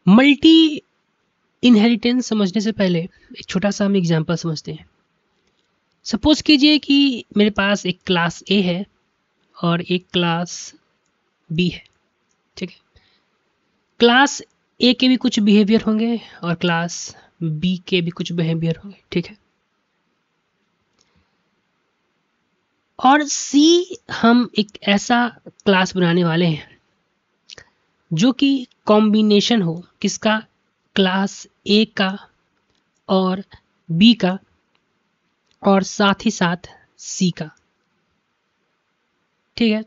Multi inheritance समझने से पहले एक छोटा सा हम एग्जांपल समझते हैं। सपोज कीजिए कि मेरे पास एक क्लास ए है और एक क्लास बी है। ठीक है, क्लास ए के भी कुछ बिहेवियर होंगे और क्लास बी के भी कुछ बिहेवियर होंगे। ठीक है, और सी हम एक ऐसा क्लास बनाने वाले हैं जो कि कॉम्बिनेशन हो किसका, क्लास ए का और बी का और साथ ही साथ सी का। ठीक है,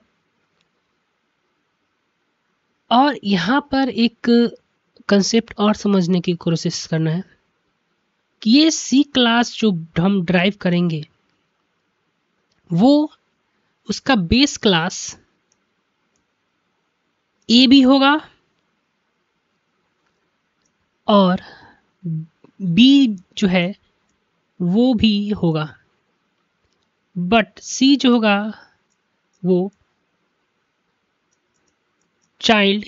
और यहाँ पर एक कंसेप्ट और समझने की कोशिश करना है कि ये सी क्लास जो हम ड्राइव करेंगे वो उसका बेस क्लास ए भी होगा और बी जो है वो भी होगा, बट सी जो होगा वो चाइल्ड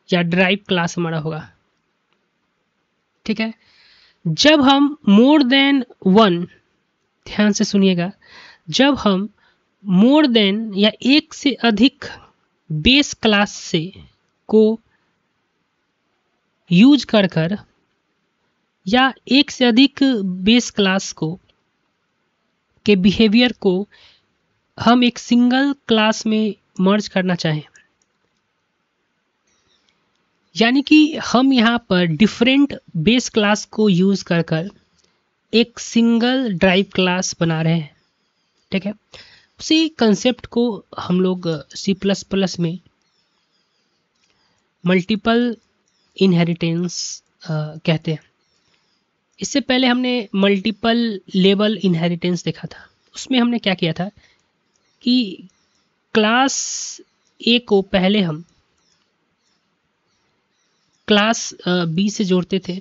या ड्राइव क्लास हमारा होगा। ठीक है, जब हम मोर देन वन, ध्यान से सुनिएगा, जब हम मोर देन या एक से अधिक बेस क्लास से को यूज कर या एक से अधिक बेस क्लास को के बिहेवियर को हम एक सिंगल क्लास में मर्ज करना चाहें, यानी कि हम यहाँ पर डिफरेंट बेस क्लास को यूज कर एक सिंगल ड्राइव क्लास बना रहे हैं। ठीक है, उसी कंसेप्ट को हम लोग C++ में मल्टीपल इनहेरिटेंस कहते हैं। इससे पहले हमने मल्टीपल लेवल इनहेरिटेंस देखा था। उसमें हमने क्या किया था कि क्लास ए को पहले हम क्लास बी से जोड़ते थे,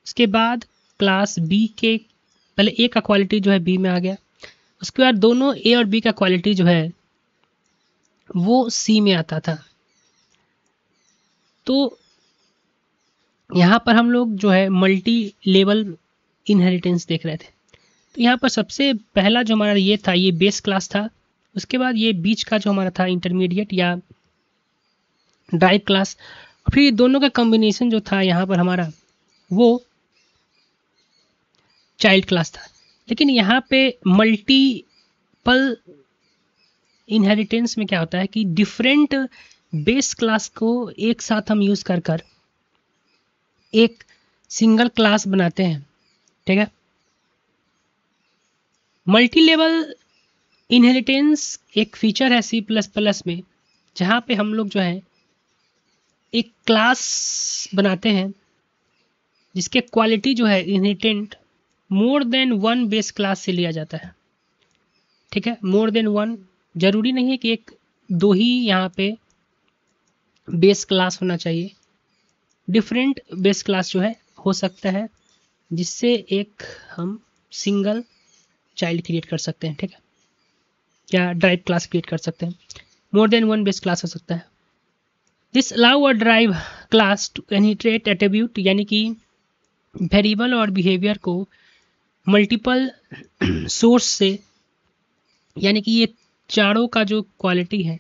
उसके बाद क्लास बी के पहले ए का क्वालिटी जो है बी में आ गया, उसके बाद दोनों ए और बी का क्वालिटी जो है वो सी में आता था। तो यहाँ पर हम लोग जो है मल्टी लेवल इनहेरिटेंस देख रहे थे। तो यहाँ पर सबसे पहला जो हमारा ये था ये बेस क्लास था, उसके बाद ये बीच का जो हमारा था इंटरमीडिएट या ड्राइव क्लास, फिर दोनों का कॉम्बिनेशन जो था यहाँ पर हमारा वो चाइल्ड क्लास था। लेकिन यहाँ पे मल्टीपल इनहेरिटेंस में क्या होता है कि डिफरेंट बेस क्लास को एक साथ हम यूज कर एक सिंगल क्लास बनाते हैं। ठीक है, मल्टी लेवल इनहेरिटेंस एक फीचर है C++ में, जहाँ पे हम लोग जो है एक क्लास बनाते हैं जिसके क्वालिटी जो है इनहेरिटेंट मोर देन वन बेस क्लास से लिया जाता है। ठीक है, मोर देन वन, जरूरी नहीं है कि एक दो ही यहाँ पे बेस क्लास होना चाहिए, डिफरेंट बेस क्लास जो है हो सकता है जिससे एक हम सिंगल चाइल्ड क्रिएट कर सकते हैं। ठीक है, या ड्राइव क्लास क्रिएट कर सकते हैं, more than one base class हो सकता है। This allow a drive class to inherit attribute, यानी कि वेरिएबल और बिहेवियर को मल्टीपल सोर्स से, यानी कि ये चारों का जो क्वालिटी है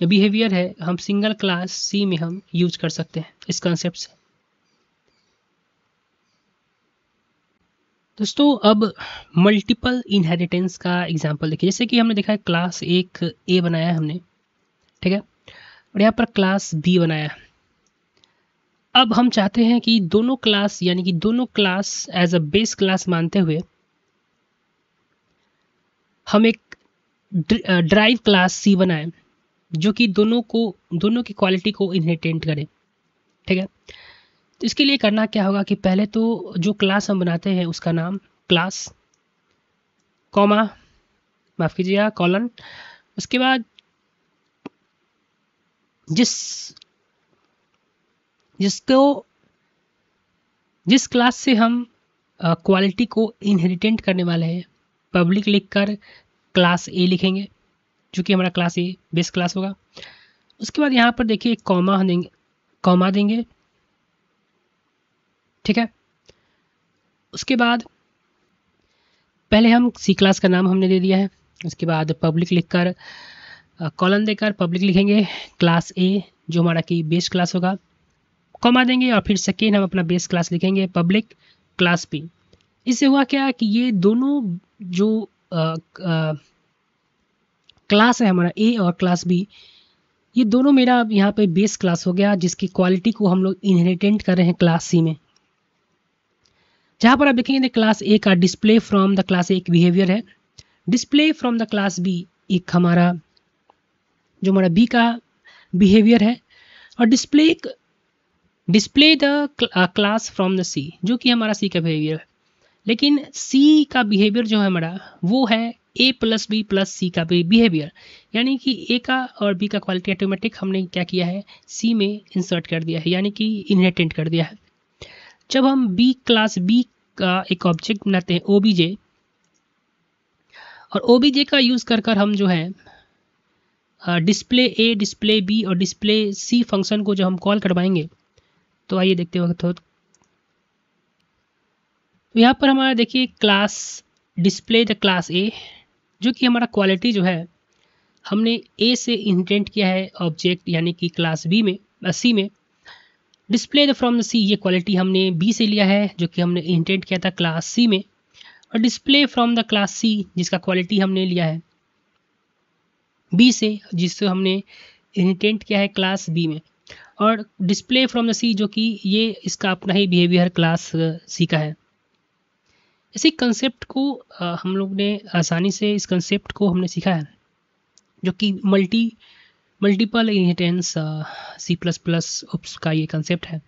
या बिहेवियर है हम सिंगल क्लास सी में हम यूज कर सकते हैं इस कंसेप्ट से। दोस्तों अब मल्टीपल इनहेरिटेंस का एग्जांपल देखिए। जैसे कि हमने देखा है क्लास एक ए बनाया है हमने, ठीक है, और यहाँ पर क्लास बी बनाया है। अब हम चाहते हैं कि दोनों क्लास, यानी कि दोनों class as a base class मानते हुए हम एक ड्राइव क्लास सी बनाएं जो कि दोनों की क्वालिटी को इनहेरिटेंट करे। ठीक है, तो इसके लिए करना क्या होगा कि पहले तो जो क्लास हम बनाते हैं उसका नाम क्लास कॉमा, माफ कीजिएगा, कॉलन, उसके बाद जिस क्लास से हम क्वालिटी को इनहेरिटेंट करने वाले हैं पब्लिक लिखकर क्लास ए लिखेंगे जो कि हमारा क्लास ए बेस क्लास होगा। उसके बाद यहाँ पर देखिए एक कॉमा कॉमा देंगे, ठीक है। उसके बाद पहले हम सी क्लास का नाम हमने दे दिया है, उसके बाद पब्लिक लिखकर कॉलन देकर पब्लिक लिखेंगे क्लास ए जो हमारा की बेस क्लास होगा, कॉमा देंगे और फिर सेकेंड हम अपना बेस क्लास लिखेंगे पब्लिक क्लास बी। इससे हुआ क्या कि ये दोनों जो क्लास है हमारा ए और क्लास बी, ये दोनों मेरा यहाँ पे बेस क्लास हो गया जिसकी क्वालिटी को हम लोग इनहेरिटेंट कर रहे हैं क्लास सी में। जहाँ पर आप देखेंगे क्लास ए का display from the class A एक बिहेवियर है, display from the class B एक हमारा जो हमारा बी का बिहेवियर है, और display the class from the C जो कि हमारा सी का बिहेवियर है। लेकिन सी का बिहेवियर जो है हमारा वो है ए प्लस बी प्लस सी का बिहेवियर, यानी कि ए का और बी का क्वालिटी ऑटोमेटिक हमने क्या किया है सी में इंसर्ट कर दिया है, यानी कि इनहेरिटेंट कर दिया है। जब हम बी क्लास बी का एक ऑब्जेक्ट बनाते हैं ओबीजे, और ओबीजे का यूज़ कर हम जो है डिस्प्ले ए डिस्प्ले बी और डिस्प्ले सी फंक्शन को जब हम कॉल करवाएंगे तो आइए देखते वक्त हो। तो यहाँ पर हमारा देखिए क्लास डिस्प्ले द क्लास ए जो कि हमारा क्वालिटी जो है हमने ए से इनहेरिट किया है ऑब्जेक्ट यानी कि क्लास बी में सी में। डिस्प्ले द फ्रॉम द सी ये क्वालिटी हमने बी से लिया है जो कि हमने इनहेरिट किया था क्लास सी में, और display from the class C जिसका क्वालिटी हमने लिया है बी से जिससे हमने इनहेरिट किया है क्लास बी में, और डिस्प्ले फ्रॉम द सी जो कि ये इसका अपना ही बिहेवियर क्लास सी का है। इसी कंसेप्ट को हम लोग ने आसानी से इस कंसेप्ट को हमने सीखा है जो कि multiple inheritance C plus plus oops का ये कंसेप्ट है।